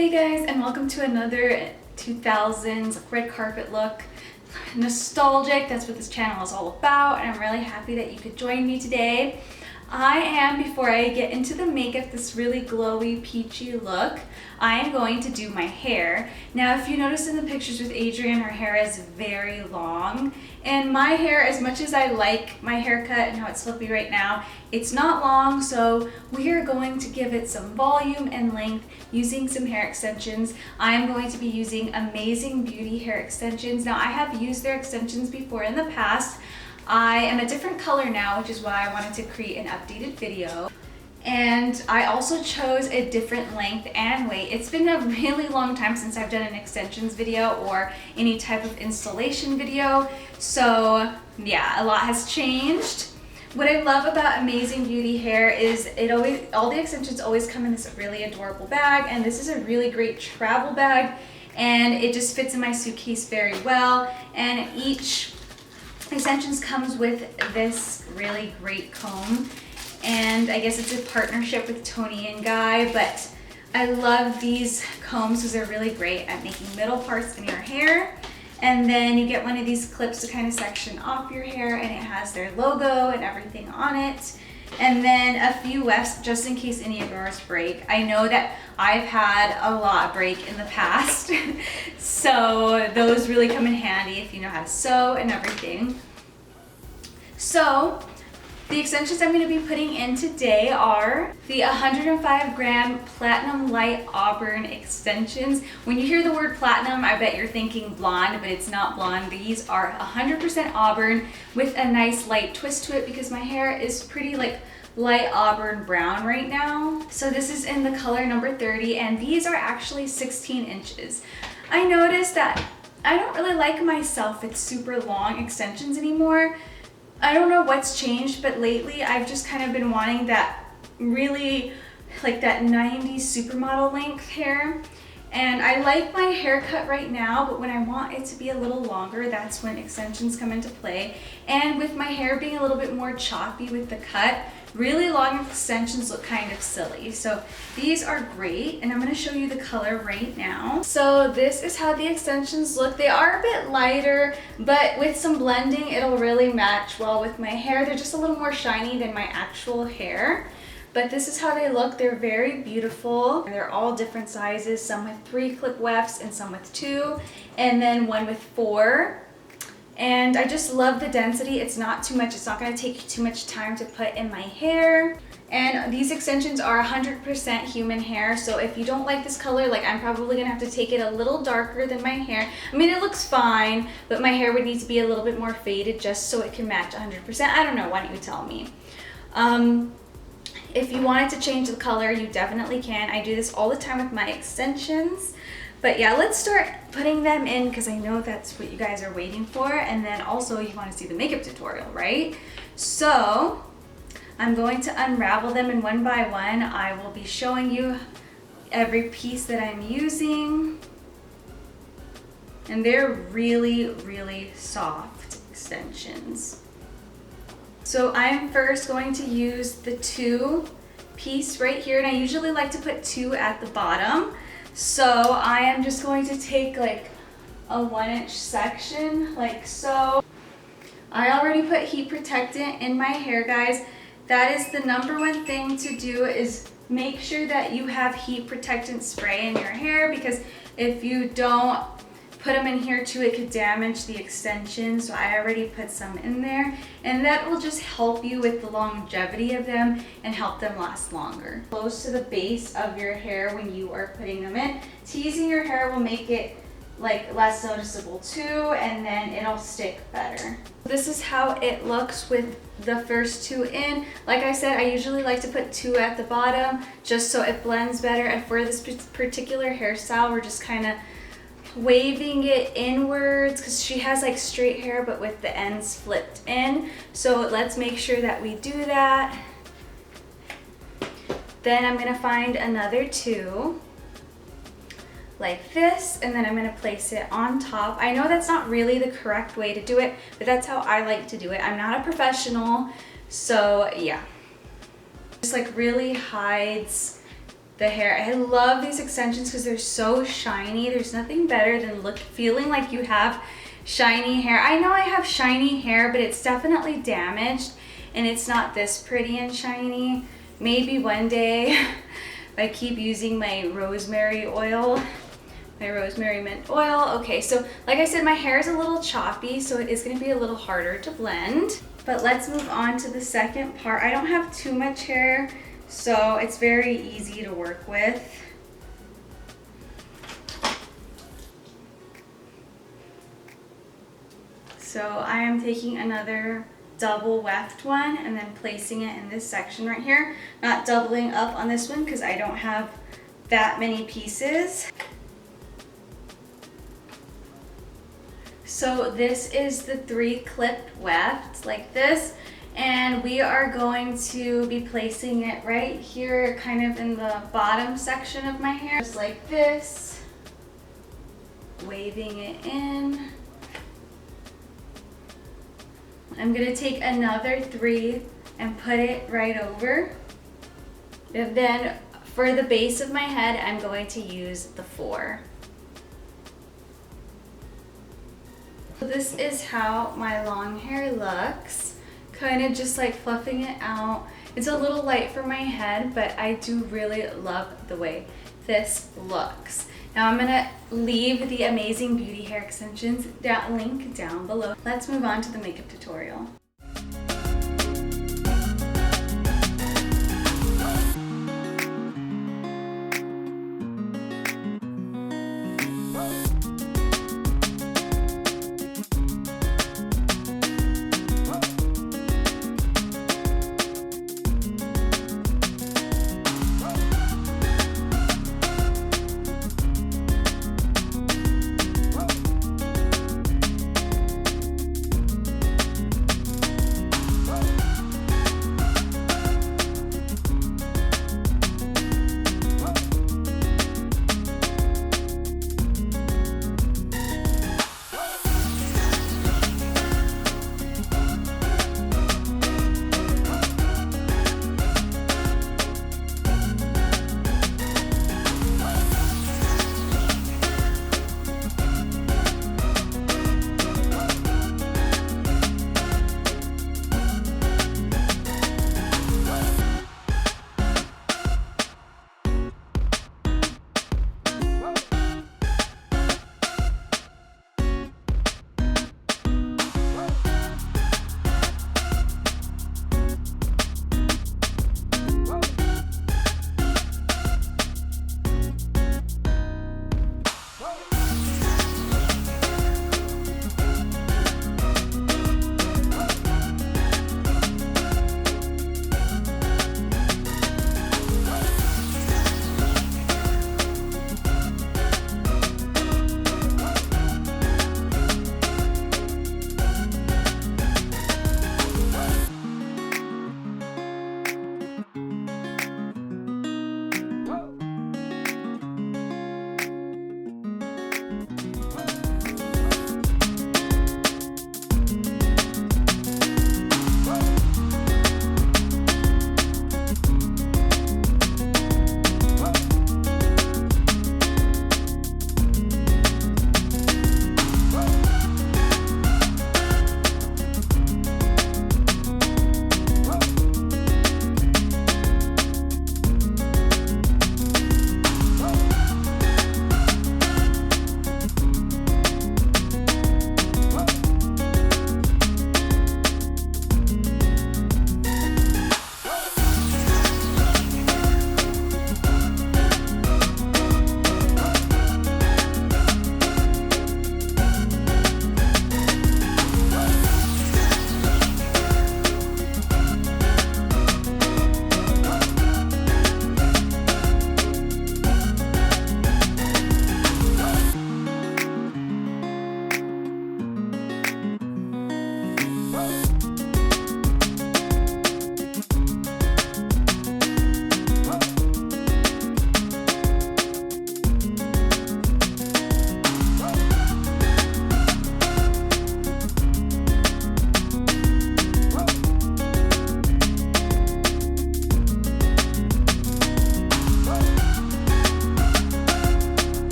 Hey guys, and welcome to another 2000s red carpet look. Nostalgic, that's what this channel is all about, and I'm really happy that you could join me today. I am, before I get into the makeup, this really glowy, peachy look, I am going to do my hair. Now, if you notice in the pictures with Adrienne, her hair is very long. And my hair, as much as I like my haircut and how it's flippy right now, it's not long, so we are going to give it some volume and length using some hair extensions. I'm going to be using Amazing Beauty hair extensions. Now, I have used their extensions before in the past. I am a different color now, which is why I wanted to create an updated video. And I also chose a different length and weight. It's been a really long time since I've done an extensions video or any type of installation video. So yeah, a lot has changed. What I love about Amazing Beauty hair is all the extensions always come in this really adorable bag, and this is a really great travel bag, and it just fits in my suitcase very well. And each extensions comes with this really great comb, and I guess it's a partnership with Toni and Guy, but I love these combs because they're really great at making middle parts in your hair. And then you get one of these clips to kind of section off your hair, and it has their logo and everything on it. And then a few wefts just in case any of yours break. I know that I've had a lot break in the past, so those really come in handy if you know how to sew and everything. So the extensions I'm going to be putting in today are the 105 gram Platinum Light Auburn extensions. When you hear the word platinum, I bet you're thinking blonde, but it's not blonde. These are 100% auburn with a nice light twist to it because my hair is pretty like light auburn brown right now. So this is in the color number 30, and these are actually 16 inches. I noticed that I don't really like myself with super long extensions anymore. I don't know what's changed, but lately I've just kind of been wanting that really like that 90s supermodel length hair. And I like my haircut right now, but when I want it to be a little longer, that's when extensions come into play. And with my hair being a little bit more choppy with the cut, really long extensions look kind of silly. So these are great, and I'm going to show you the color right now. So this is how the extensions look. They are a bit lighter, but with some blending, it'll really match well with my hair. They're just a little more shiny than my actual hair. But this is how they look. They're very beautiful. They're all different sizes, some with 3 clip wefts and some with 2, and then one with 4. And I just love the density. It's not too much. It's not going to take too much time to put in my hair. And these extensions are 100% human hair. So if you don't like this color, like I'm probably going to have to take it a little darker than my hair. I mean, it looks fine, but my hair would need to be a little bit more faded just so it can match 100%. I don't know. Why don't you tell me? If you wanted to change the color, you definitely can. I do this all the time with my extensions. But yeah, let's start putting them in because I know that's what you guys are waiting for. And then also you want to see the makeup tutorial, right? So I'm going to unravel them, and one by one I will be showing you every piece that I'm using. And they're really, really soft extensions. So I'm first going to use the 2 piece right here, and I usually like to put 2 at the bottom. So I am just going to take like a 1-inch section like so. I already put heat protectant in my hair, guys. That is the #1 thing to do, is make sure that you have heat protectant spray in your hair, because if you don't put them in here too, it could damage the extension. So I already put some in there, and that will just help you with the longevity of them and help them last longer. Close to the base of your hair when you are putting them in. Teasing your hair will make it like less noticeable too, and then it'll stick better. This is how it looks with the first 2 in. Like I said, I usually like to put 2 at the bottom just so it blends better. And for this particular hairstyle, we're just kind of waving it inwards because she has like straight hair but with the ends flipped in. So let's make sure that we do that. Then I'm going to find another 2 like this, and then I'm going to place it on top. I know that's not really the correct way to do it, but that's how I like to do it. I'm not a professional, so yeah. Just like really hides the hair. I love these extensions because they're so shiny. There's nothing better than feeling like you have shiny hair. I know I have shiny hair, but it's definitely damaged and it's not this pretty and shiny. Maybe one day if I keep using my rosemary oil, my rosemary mint oil. Okay, so like I said, my hair is a little choppy, so it is going to be a little harder to blend. But let's move on to the second part. I don't have too much hair, so it's very easy to work with. So I am taking another double weft one and then placing it in this section right here. Not doubling up on this one because I don't have that many pieces. So this is the 3 clipped weft like this. And we are going to be placing it right here, kind of in the bottom section of my hair, just like this, waving it in. I'm gonna take another 3 and put it right over. And then for the base of my head, I'm going to use the 4. So this is how my long hair looks. Kind of just like fluffing it out. It's a little light for my head, but I do really love the way this looks. Now I'm gonna leave the Amazing Beauty hair extensions link down below. Let's move on to the makeup tutorial.